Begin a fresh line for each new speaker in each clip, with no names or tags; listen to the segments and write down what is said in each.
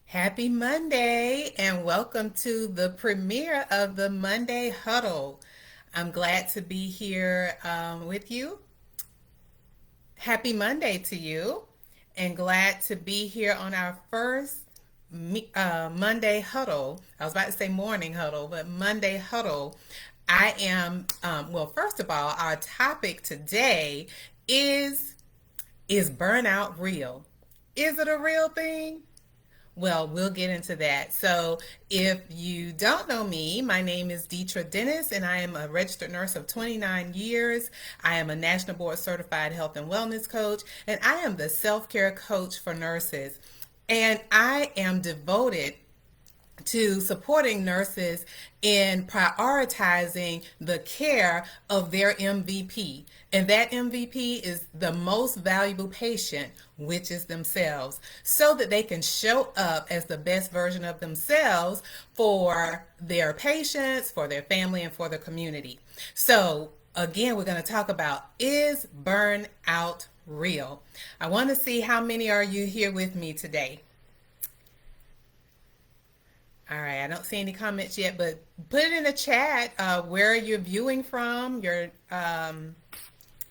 Happy Monday and welcome to the premiere of the Monday Huddle. I'm glad to be here with you. Happy Monday to you and glad to be here on our first Monday Huddle. I was about to say morning huddle, but Monday Huddle. First of all, our topic today is is burnout real? Is it a real thing? Well, we'll get into that. So, if you don't know me, my name is Deetra Dennis, and I am a registered nurse of 29 years. I am a national board certified health and wellness coach, and I am the self care coach for nurses. And I am devoted to supporting nurses in prioritizing the care of their MVP. And that MVP is the most valuable patient, which is themselves, so that they can show up as the best version of themselves for their patients, for their family, and for the community. So, again, we're going to talk about, is burnout real? I want to see how many are you here with me today. All right, I don't see any comments yet, but put it in the chat where you're viewing from,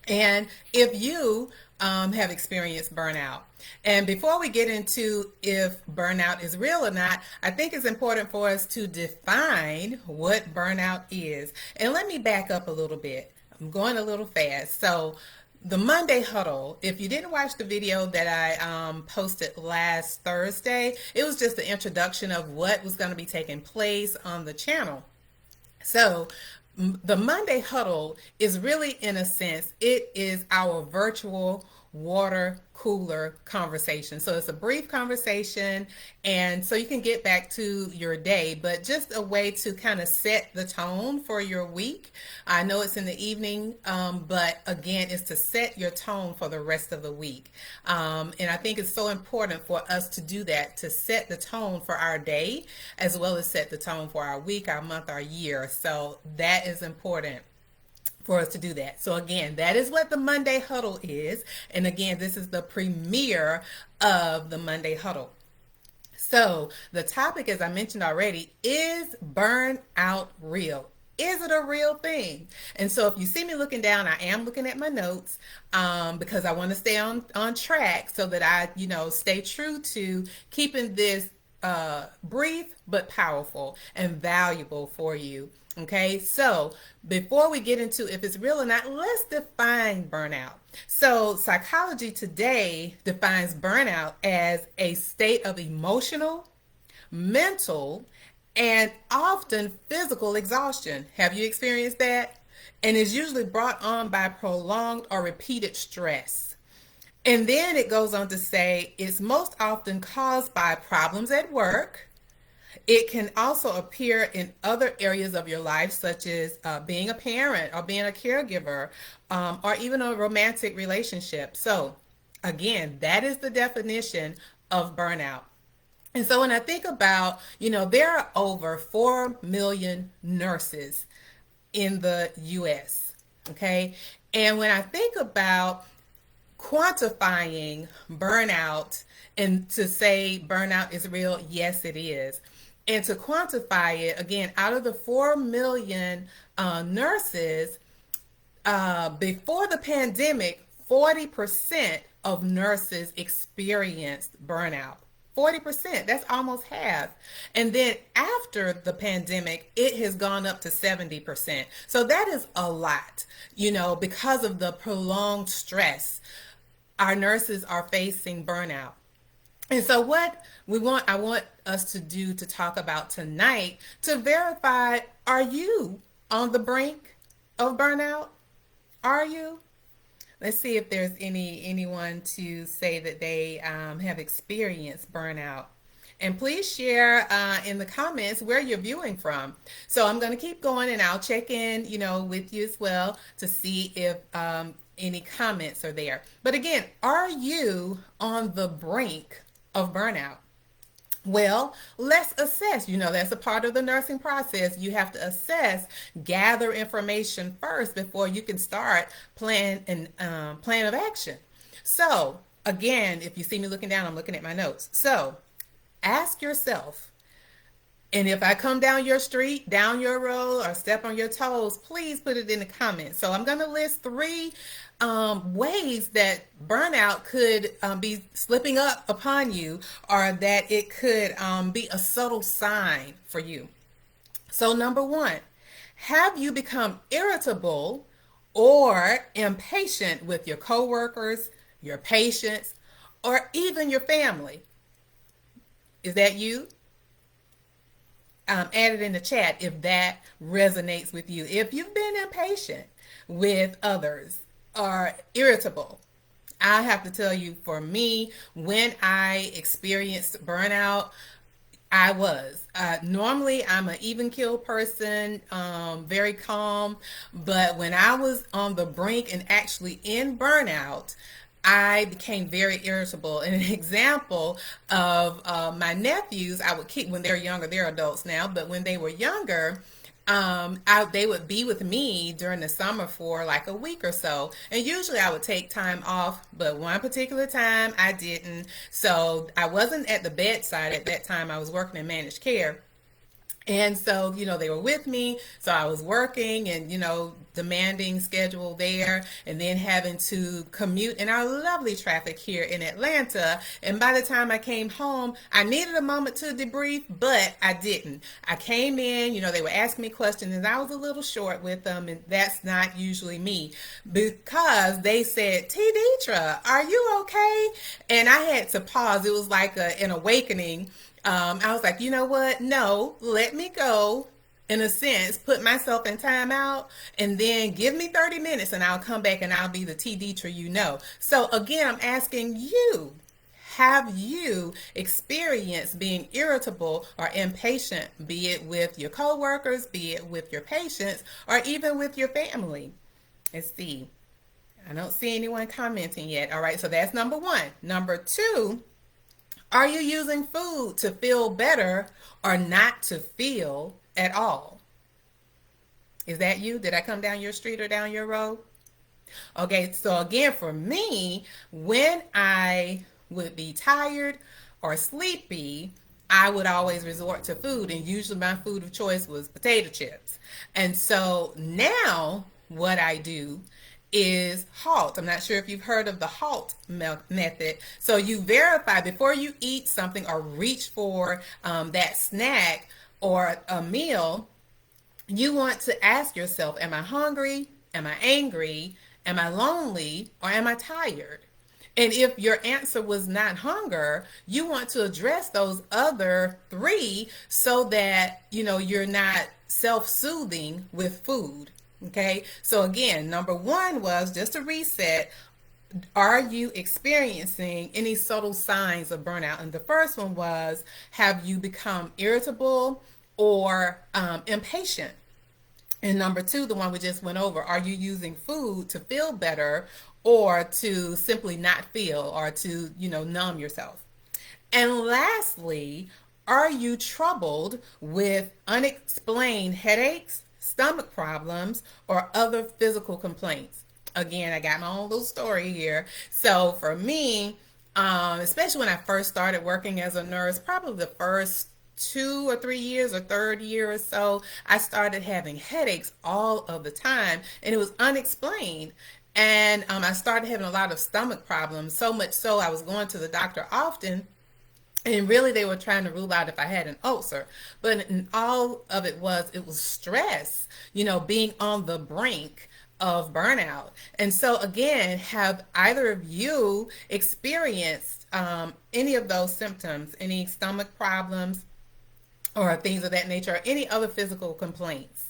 and if you have experienced burnout. And before we get into if burnout is real or not, I think it's important for us to define what burnout is. And let me back up a little bit. I'm going a little fast. So, the Monday Huddle, if you didn't watch the video that I posted last Thursday, it was just the introduction of what was going to be taking place on the channel. So, the Monday Huddle is really, in a sense, it is our virtual water cooler conversation. So it's a brief conversation, and so you can get back to your day, but just a way to kind of set the tone for your week. I know it's in the evening, but again, it's to set your tone for the rest of the week. And I think it's so important for us to do that, to set the tone for our day, as well as set the tone for our week, our month, our year. So that is important for us to do that. So again, that is what the Monday Huddle is. And again, this is the premiere of the Monday Huddle. So the topic, as I mentioned already, is burnout real? Is it a real thing? And so if you see me looking down, I am looking at my notes because I want to stay on track so that I, stay true to keeping this brief but powerful and valuable for you. Okay, so before we get into if it's real or not, let's define burnout. So psychology today defines burnout as a state of emotional, mental, and often physical exhaustion. Have you experienced that? And is usually brought on by prolonged or repeated stress. And then it goes on to say it's most often caused by problems at work. It can also appear in other areas of your life, such as being a parent or being a caregiver, or even a romantic relationship. So, again, that is the definition of burnout. And so when I think about, there are over 4 million nurses in the US, okay? And when I think about quantifying burnout and to say burnout is real, yes, it is. And to quantify it, again, out of the 4 million nurses, before the pandemic, 40% of nurses experienced burnout. 40%, that's almost half. And then after the pandemic, it has gone up to 70%. So that is a lot, because of the prolonged stress. Our nurses are facing burnout. And so what I want us to do to talk about tonight to verify, are you on the brink of burnout? Are you? Let's see if there's anyone to say that they have experienced burnout. And please share in the comments where you're viewing from. So I'm going to keep going and I'll check in, with you as well to see if any comments are there. But again, are you on the brink of burnout? Well, let's assess. That's a part of the nursing process. You have to assess, gather information first before you can start plan of action. So again, if you see me looking down, I'm looking at my notes. So ask yourself, and if I come down your street, down your road, or step on your toes, please put it in the comments. So I'm going to list three ways that burnout could be slipping up upon you, or that it could be a subtle sign for you. So number one, have you become irritable or impatient with your coworkers, your patients, or even your family? Is that you? Add it in the chat if that resonates with you. If you've been impatient with others or irritable, I have to tell you, for me, when I experienced burnout, I was. Normally, I'm an even keel person, very calm. But when I was on the brink and actually in burnout, I became very irritable. And an example of my nephews, I would keep when they're younger, they're adults now, but when they were younger, they would be with me during the summer for like a week or so. And usually I would take time off, but one particular time I didn't. So I wasn't at the bedside at that time. I was working in managed care. And so, they were with me. So I was working and, demanding schedule there, and then having to commute in our lovely traffic here in Atlanta. And by the time I came home, I needed a moment to debrief, but I didn't. I came in, they were asking me questions, and I was a little short with them, and that's not usually me, because they said, T. Deetra, are you okay? And I had to pause. It was like an awakening. I was like, you know what? No, let me go, in a sense, put myself in timeout, and then give me 30 minutes and I'll come back and I'll be the T. Deetra you know. So again, I'm asking you, have you experienced being irritable or impatient, be it with your coworkers, be it with your patients, or even with your family? Let's see. I don't see anyone commenting yet. All right, so that's number one. Number two, are you using food to feel better or not to feel at all? Is that you? Did I come down your street or down your road? Okay, so again, for me, when I would be tired or sleepy, I would always resort to food, and usually my food of choice was potato chips. And so now what I do is halt. I'm not sure if you've heard of the halt method. So you verify before you eat something or reach for that snack or a meal. You want to ask yourself, am I hungry? Am I angry? Am I lonely? Or am I tired? And if your answer was not hunger, you want to address those other three so that, you're not self-soothing with food. Okay, so again, number one was just a reset. Are you experiencing any subtle signs of burnout? And the first one was, have you become irritable or impatient? And number two, the one we just went over, are you using food to feel better or to simply not feel, or to, numb yourself? And lastly, are you troubled with unexplained headaches, stomach problems, or other physical complaints? Again, I got my own little story here. So for me, especially when I first started working as a nurse, probably the first 2 or 3 years or third year or so, I started having headaches all of the time, and it was unexplained. And I started having a lot of stomach problems, so much so I was going to the doctor often. And really, they were trying to rule out if I had an ulcer. But in all of it was stress, being on the brink of burnout. And so again, have either of you experienced any of those symptoms, any stomach problems or things of that nature, or any other physical complaints?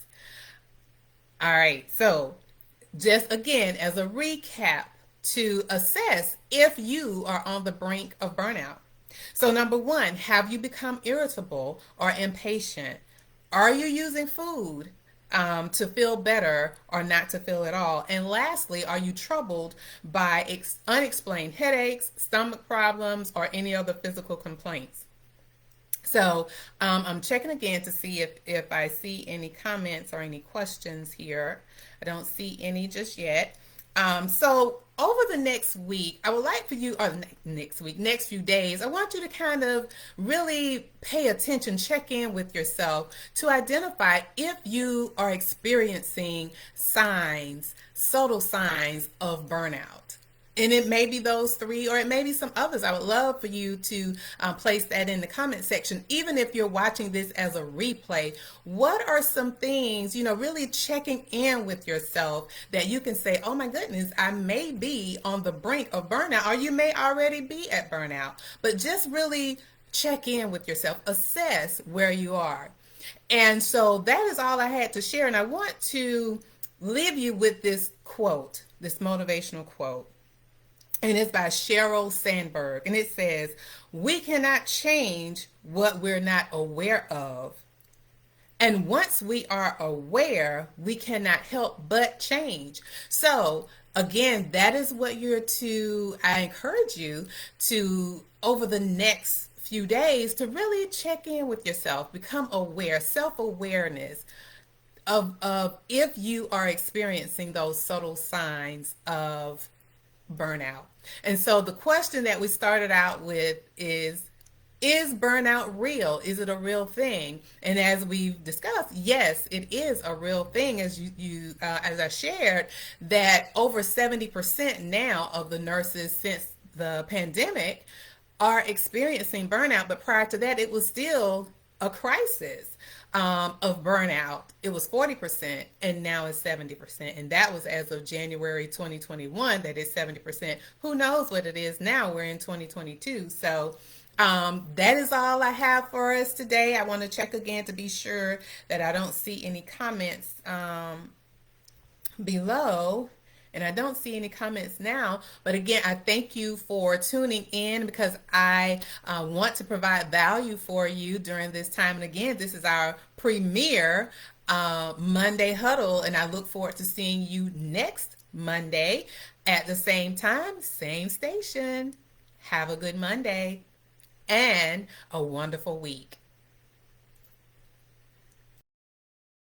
All right, so just again, as a recap, to assess if you are on the brink of burnout. So number one, have you become irritable or impatient? Are you using food to feel better or not to feel at all? And lastly, are you troubled by unexplained headaches, stomach problems, or any other physical complaints? So I'm checking again to see if I see any comments or any questions here. I don't see any just yet. So over the next week, I would like for you, or next week, next few days, I want you to kind of really pay attention, check in with yourself to identify if you are experiencing signs, subtle signs of burnout. And it may be those three, or it may be some others. I would love for you to place that in the comment section. Even if you're watching this as a replay, what are some things, really checking in with yourself that you can say, oh my goodness, I may be on the brink of burnout, or you may already be at burnout. But just really check in with yourself, assess where you are. And so that is all I had to share. And I want to leave you with this quote, this motivational quote. And it's by Sheryl Sandberg. And it says, we cannot change what we're not aware of. And once we are aware, we cannot help but change. So again, that is what I encourage you to, over the next few days, to really check in with yourself, become aware, self-awareness of if you are experiencing those subtle signs of burnout. And so the question that we started out with is burnout real? Is it a real thing? And as we've discussed, yes, it is a real thing. As as I shared, that over 70% now of the nurses since the pandemic are experiencing burnout. But prior to that, it was still a crisis of burnout. It was 40%, and now it's 70%. And that was as of January 2021, that is 70%. Who knows what it is now? We're in 2022. So that is all I have for us today. I want to check again to be sure that I don't see any comments below. And I don't see any comments now. But again, I thank you for tuning in, because I want to provide value for you during this time. And again, this is our premiere Monday Huddle. And I look forward to seeing you next Monday at the same time, same station. Have a good Monday and a wonderful week.